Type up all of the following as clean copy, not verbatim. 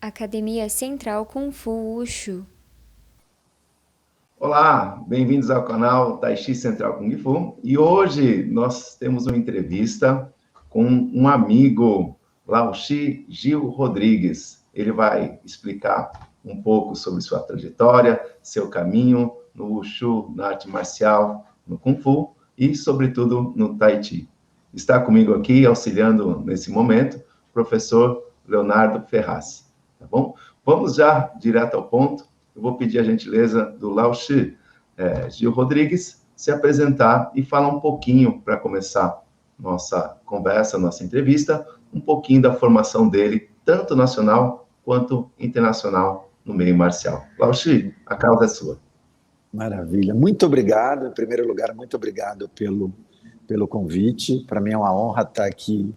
Academia Central Kung Fu Wushu. Olá, bem-vindos ao canal Tai Chi Central Kung Fu. E hoje nós temos uma entrevista com um amigo, Lao Shi Gil Rodrigues. Ele vai explicar um pouco sobre sua trajetória, seu caminho no Wushu, na arte marcial, no Kung Fu e, sobretudo, no Tai Chi. Está comigo aqui, auxiliando nesse momento, o professor Leonardo Ferraz. Tá bom? Vamos já direto ao ponto. Eu vou pedir a gentileza do Lao Shi Gil Rodrigues se apresentar e falar um pouquinho, para começar nossa conversa, nossa entrevista, um pouquinho da formação dele, tanto nacional quanto internacional, no meio marcial. Lao Shi, a causa é sua. Maravilha. Muito obrigado. Em primeiro lugar, muito obrigado pelo convite. Para mim é uma honra estar aqui,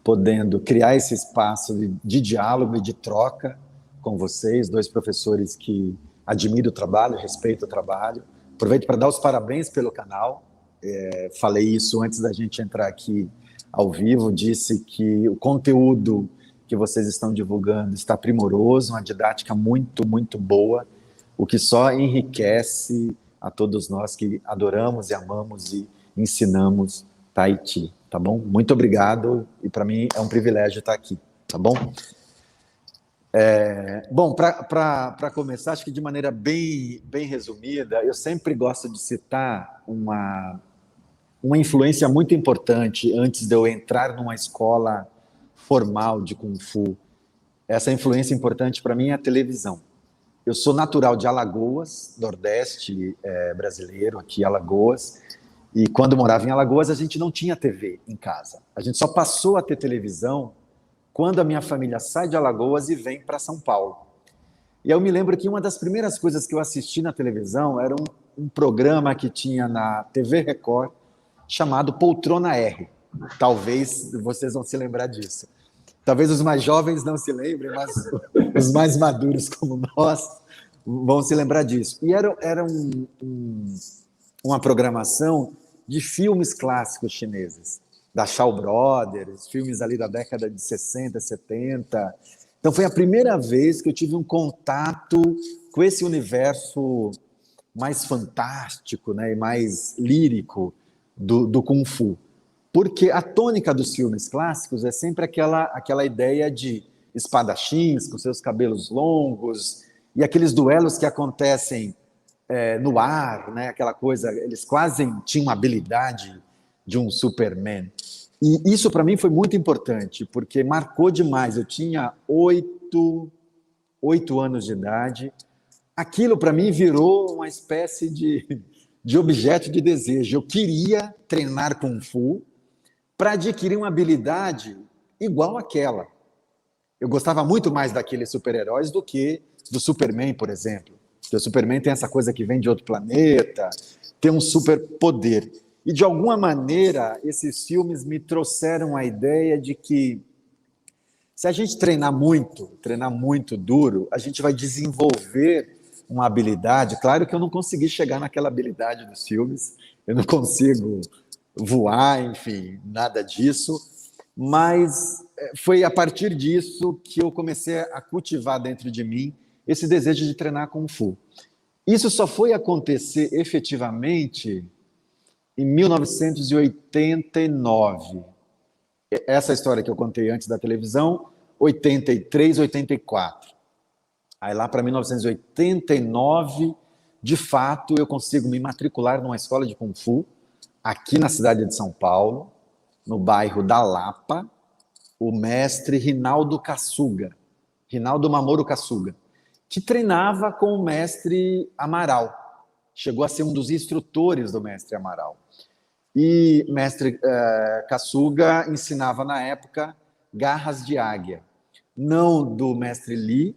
podendo criar esse espaço de diálogo e de troca com vocês, dois professores que admiro o trabalho, respeito o trabalho. Aproveito para dar os parabéns pelo canal. Falei isso antes da gente entrar aqui ao vivo, disse que o conteúdo que vocês estão divulgando está primoroso, uma didática muito, muito boa, o que só enriquece a todos nós que adoramos e amamos e ensinamos Tai Chi, tá bom? Muito obrigado, e para mim é um privilégio estar aqui, tá bom? Bom, para começar, acho que de maneira bem resumida, eu sempre gosto de citar uma influência muito importante antes de eu entrar numa escola formal de Kung Fu. Essa influência importante para mim é a televisão. Eu sou natural de Alagoas, Nordeste brasileiro, aqui em Alagoas, e quando morava em Alagoas a gente não tinha TV em casa. A gente só passou a ter televisão quando a minha família sai de Alagoas e vem para São Paulo. E eu me lembro que uma das primeiras coisas que eu assisti na televisão era um programa que tinha na TV Record, chamado Poltrona R. Talvez vocês vão se lembrar disso. Talvez os mais jovens não se lembrem, mas os mais maduros como nós vão se lembrar disso. E era uma programação de filmes clássicos chineses, da Shaw Brothers, filmes ali da década de 60, 70. Então foi a primeira vez que eu tive um contato com esse universo mais fantástico, né, e mais lírico do Kung Fu. Porque a tônica dos filmes clássicos é sempre aquela ideia de espadachins com seus cabelos longos e aqueles duelos que acontecem no ar, né, aquela coisa, eles quase tinham a habilidade de um Superman. E isso para mim foi muito importante, porque marcou demais. Eu tinha 8 anos de idade. Aquilo para mim virou uma espécie de objeto de desejo. Eu queria treinar Kung Fu para adquirir uma habilidade igual àquela. Eu gostava muito mais daqueles super-heróis do que do Superman, por exemplo. Porque o Superman tem essa coisa que vem de outro planeta, tem um superpoder. E, de alguma maneira, esses filmes me trouxeram a ideia de que, se a gente treinar muito duro, a gente vai desenvolver uma habilidade. Claro que eu não consegui chegar naquela habilidade dos filmes, eu não consigo voar, enfim, nada disso, mas foi a partir disso que eu comecei a cultivar dentro de mim esse desejo de treinar Kung Fu. Isso só foi acontecer efetivamente em 1989. Essa história que eu contei antes da televisão, 83, 84. Aí lá para 1989, de fato, eu consigo me matricular numa escola de Kung Fu, aqui na cidade de São Paulo, no bairro da Lapa, o mestre Rinaldo Mamoru Kasuga, que treinava com o mestre Amaral. Chegou a ser um dos instrutores do mestre Amaral. E mestre Kasuga ensinava, na época, garras de águia. Não do mestre Li.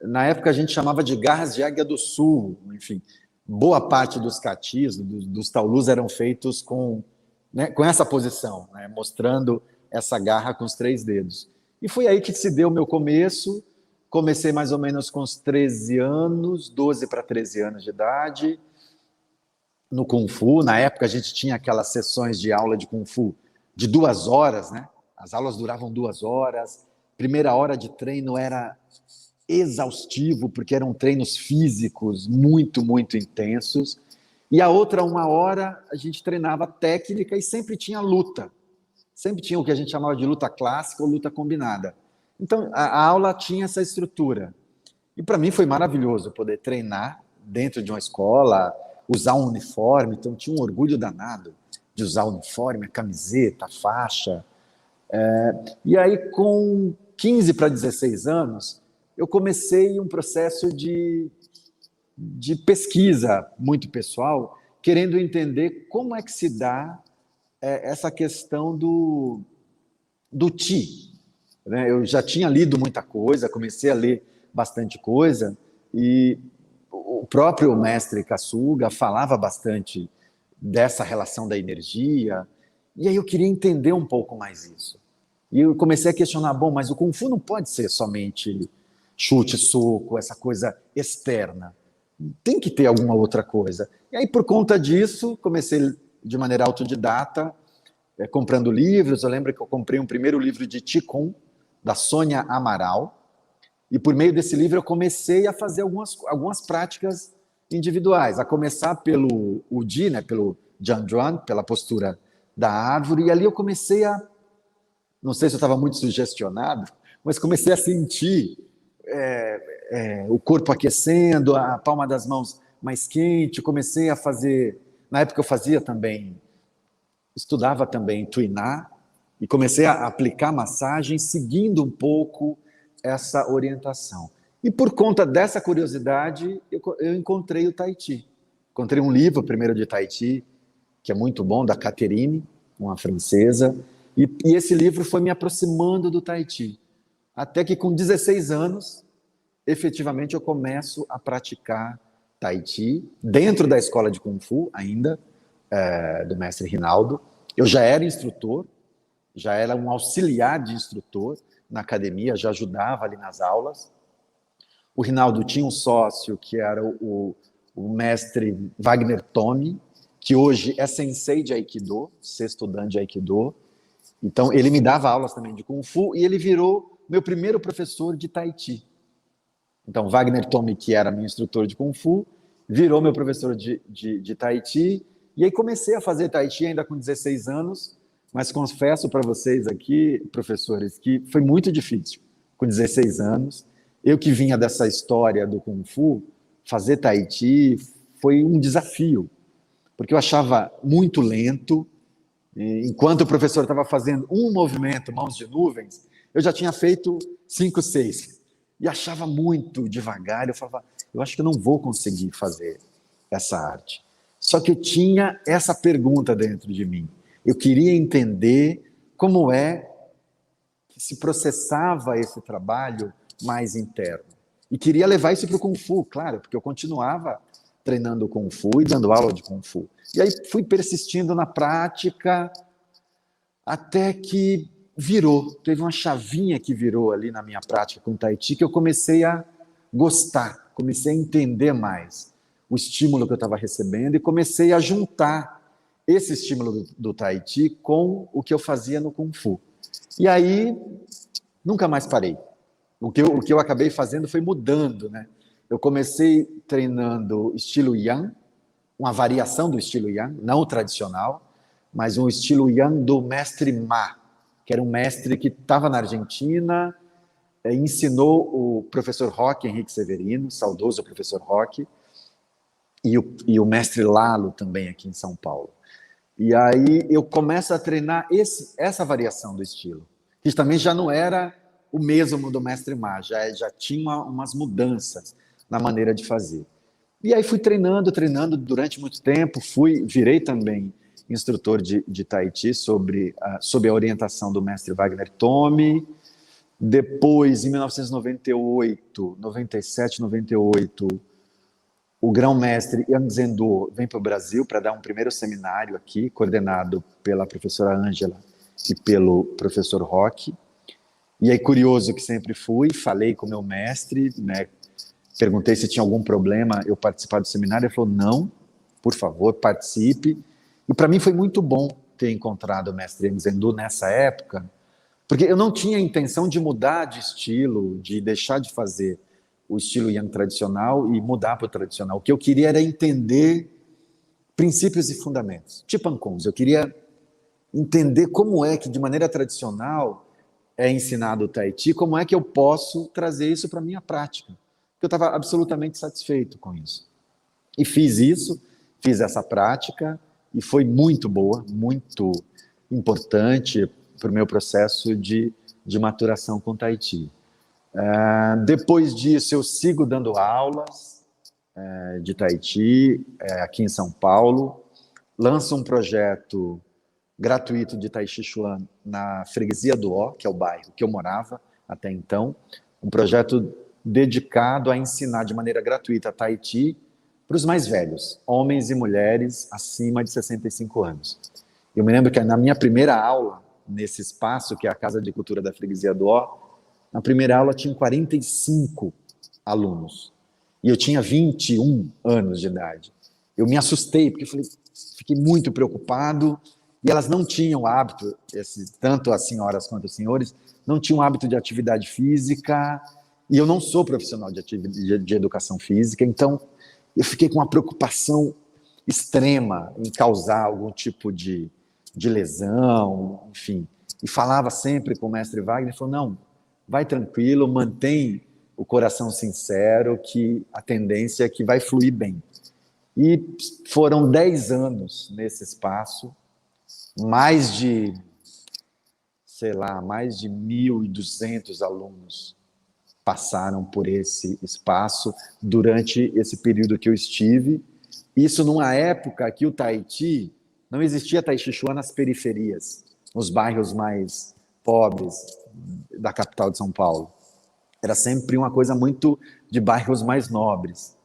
Na época a gente chamava de garras de águia do sul. Enfim, boa parte dos catis, dos taolus, eram feitos com essa posição, né, mostrando essa garra com os 3 dedos. E foi aí que se deu o meu começo. Comecei mais ou menos com os 13 anos, 12 para 13 anos de idade, no Kung Fu. Na época a gente tinha aquelas sessões de aula de Kung Fu de 2 horas, né? As aulas duravam 2 horas, primeira hora de treino era exaustivo, porque eram treinos físicos muito, muito intensos. E a outra 1 hora a gente treinava técnica e sempre tinha luta. Sempre tinha o que a gente chamava de luta clássica ou luta combinada. Então, a aula tinha essa estrutura. E para mim foi maravilhoso poder treinar dentro de uma escola, usar um uniforme. Então, tinha um orgulho danado de usar o uniforme, a camiseta, a faixa. E aí, com 15 para 16 anos, eu comecei um processo de pesquisa muito pessoal, querendo entender como é que se dá essa questão do Qi. Né? Eu já tinha lido muita coisa, comecei a ler bastante coisa, e o próprio mestre Kasuga falava bastante dessa relação da energia, e aí eu queria entender um pouco mais isso. E eu comecei a questionar, bom, mas o Kung Fu não pode ser somente chute, soco, essa coisa externa. Tem que ter alguma outra coisa. E aí, por conta disso, comecei de maneira autodidata, comprando livros. Eu lembro que eu comprei um primeiro livro de Qigong, da Sônia Amaral, e por meio desse livro eu comecei a fazer algumas práticas individuais, a começar pelo Udi, né, pelo Jianzhuan, pela postura da árvore, e ali eu comecei não sei se eu estava muito sugestionado, mas comecei a sentir o corpo aquecendo, a palma das mãos mais quente, comecei a fazer, na época eu fazia também, estudava também Tuiná, e comecei a aplicar massagem seguindo um pouco essa orientação. E por conta dessa curiosidade, eu encontrei o Tai Chi. Encontrei um livro, primeiro de Tai Chi, que é muito bom, da Catherine, uma francesa, e esse livro foi me aproximando do Tai Chi. Até que com 16 anos, efetivamente eu começo a praticar Tai Chi, dentro da escola de Kung Fu ainda, do mestre Rinaldo. Eu já era instrutor, já era um auxiliar de instrutor na academia, já ajudava ali nas aulas. O Rinaldo tinha um sócio que era o mestre Wagner Tome, que hoje é sensei de Aikido, sexto dan de Aikido. Então, ele me dava aulas também de Kung Fu e ele virou meu primeiro professor de Tai Chi. Então, Wagner Tome, que era meu instrutor de Kung Fu, virou meu professor de Tai Chi. E aí comecei a fazer Tai Chi ainda com 16 anos, mas confesso para vocês aqui, professores, que foi muito difícil com 16 anos. Eu que vinha dessa história do Kung Fu, fazer Tai Chi foi um desafio, porque eu achava muito lento. Enquanto o professor estava fazendo um movimento, mãos de nuvens, eu já tinha feito 5, 6. E achava muito devagar. Eu falava, eu acho que eu não vou conseguir fazer essa arte. Só que eu tinha essa pergunta dentro de mim. Eu queria entender como é que se processava esse trabalho mais interno. E queria levar isso para o Kung Fu, claro, porque eu continuava treinando Kung Fu e dando aula de Kung Fu. E aí fui persistindo na prática até que virou. Teve uma chavinha que virou ali na minha prática com Tai Chi que eu comecei a gostar, comecei a entender mais o estímulo que eu estava recebendo e comecei a juntar esse estímulo do Tai Chi com o que eu fazia no Kung Fu. E aí, nunca mais parei. O que eu acabei fazendo foi mudando, né? Eu comecei treinando estilo Yang, uma variação do estilo Yang, não o tradicional, mas um estilo Yang do mestre Ma, que era um mestre que estava na Argentina, ensinou o professor Roque Henrique Severino, saudoso professor Roque, e o mestre Lalo também aqui em São Paulo. E aí eu começo a treinar essa variação do estilo, que também já não era o mesmo do mestre Ma, já tinha umas mudanças na maneira de fazer. E aí fui treinando durante muito tempo, virei também instrutor de Tai Chi sob a orientação do mestre Wagner Tome. Depois, em 1998, 97, 98, o grão-mestre Yang Zhendou vem para o Brasil para dar um primeiro seminário aqui, coordenado pela professora Ângela e pelo professor Roque. E aí, curioso que sempre fui, falei com o meu mestre, né, perguntei se tinha algum problema eu participar do seminário. Ele falou, não, por favor, participe. E para mim foi muito bom ter encontrado o mestre Yang Zhendou nessa época, Porque eu não tinha a intenção de mudar de estilo, de deixar de fazer o estilo yang tradicional e mudar para o tradicional. O que eu queria era entender princípios e fundamentos, tipo Ancons. Eu queria entender como é que, de maneira tradicional, é ensinado o Tai Chi, como é que eu posso trazer isso para a minha prática. Porque eu estava absolutamente satisfeito com isso. E fiz isso, fiz essa prática, e foi muito boa, muito importante para o meu processo de maturação com Tai Chi. Depois disso, eu sigo dando aulas de Tai Chi aqui em São Paulo, lanço um projeto gratuito de Tai Chi Chuan na Freguesia do Ó, que é o bairro que eu morava até então, um projeto dedicado a ensinar de maneira gratuita Tai Chi para os mais velhos, homens e mulheres acima de 65 anos. Eu me lembro que na minha primeira aula, nesse espaço, que é a Casa de Cultura da Freguesia do Ó, na primeira aula tinha 45 alunos. E eu tinha 21 anos de idade. Eu me assustei, porque fiquei muito preocupado, e elas não tinham hábito, tanto as senhoras quanto os senhores, não tinham hábito de atividade física, e eu não sou profissional de educação física, então eu fiquei com uma preocupação extrema em causar algum tipo de lesão, enfim. E falava sempre com o mestre Wagner, ele falou, não, vai tranquilo, mantém o coração sincero, que a tendência é que vai fluir bem. E foram 10 anos nesse espaço, mais de 1.200 alunos passaram por esse espaço durante esse período que eu estive. Isso numa época que o Tai Chi, não existia Tai Chi Chuan nas periferias, nos bairros mais pobres da capital de São Paulo. Era sempre uma coisa muito de bairros mais nobres.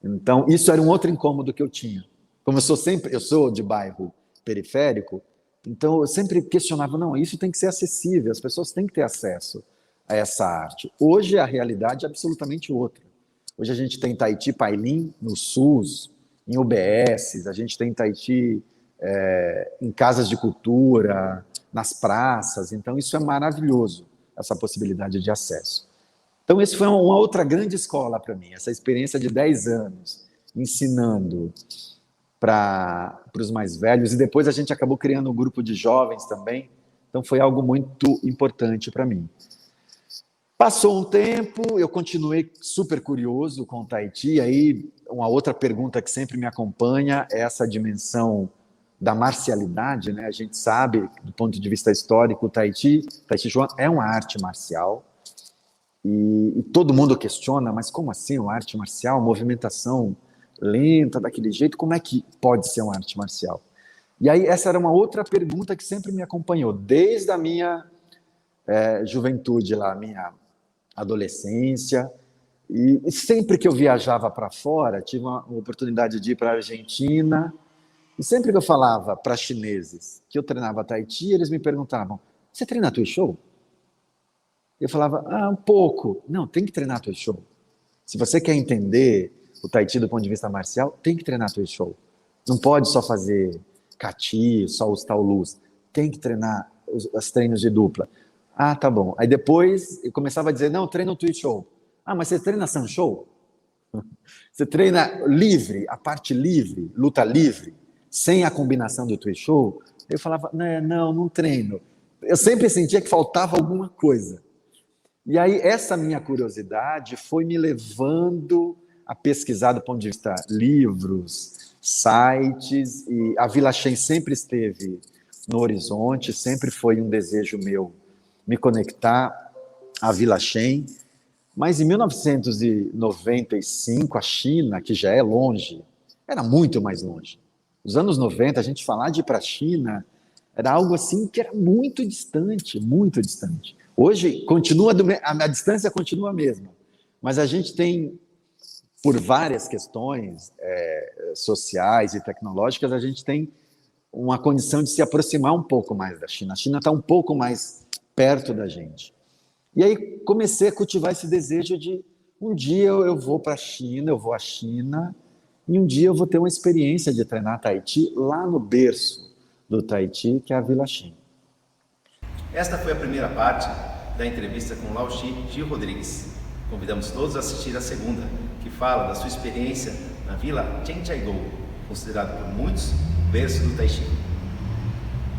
Então, isso era um outro incômodo que eu tinha. Como eu sou de bairro periférico, então eu sempre questionava, não, isso tem que ser acessível, as pessoas têm que ter acesso a essa arte. Hoje a realidade é absolutamente outra. Hoje a gente tem Tai Chi Pailin no SUS, em UBSs, a gente tem Tai Chi em casas de cultura, nas praças, então isso é maravilhoso, essa possibilidade de acesso. Então esse foi uma outra grande escola para mim, essa experiência de 10 anos, ensinando para os mais velhos, e depois a gente acabou criando um grupo de jovens também, então foi algo muito importante para mim. Passou um tempo, eu continuei super curioso com o Tai Chi, aí uma outra pergunta que sempre me acompanha é essa dimensão da marcialidade, né? A gente sabe, do ponto de vista histórico, o Tai Chi Chuan é uma arte marcial, e todo mundo questiona, mas como assim uma arte marcial, movimentação lenta, daquele jeito, como é que pode ser uma arte marcial? E aí essa era uma outra pergunta que sempre me acompanhou, desde a minha juventude lá, minha adolescência, e sempre que eu viajava para fora, tive uma oportunidade de ir para a Argentina, e sempre que eu falava para chineses que eu treinava Tai Chi, eles me perguntavam, você treina Tui Shou? Eu falava, um pouco. Não, tem que treinar Tui Shou. Se você quer entender o Tai Chi do ponto de vista marcial, tem que treinar Tui Shou. Não pode só fazer Kati, só os Taolus. Tem que treinar os treinos de dupla. Tá bom. Aí depois eu começava a dizer, não, eu treino Tui Shou. Mas você treina San Shou? Você treina livre, a parte livre, luta livre, sem a combinação do Tui Shou? Eu falava, não treino. Eu sempre sentia que faltava alguma coisa. E aí essa minha curiosidade foi me levando a pesquisar do ponto de vista livros, sites, e a Vila Shen sempre esteve no horizonte, sempre foi um desejo meu me conectar à Vila Shen, mas em 1995, a China, que já é longe, era muito mais longe. Nos anos 90, a gente falar de ir para a China era algo assim que era muito distante, muito distante. Hoje, a distância continua a mesma, mas a gente tem, por várias questões sociais e tecnológicas, a gente tem uma condição de se aproximar um pouco mais da China. A China está um pouco mais perto da gente. E aí comecei a cultivar esse desejo de um dia eu vou para a China, eu vou à China, e um dia eu vou ter uma experiência de treinar Tai Chi lá no berço do Tai Chi, que é a Vila Shen. Esta foi a primeira parte da entrevista com Lao Shi Gil Rodrigues. Convidamos todos a assistir a segunda, que fala da sua experiência na Vila Zhenjiagou, considerado por muitos o berço do Tai Chi.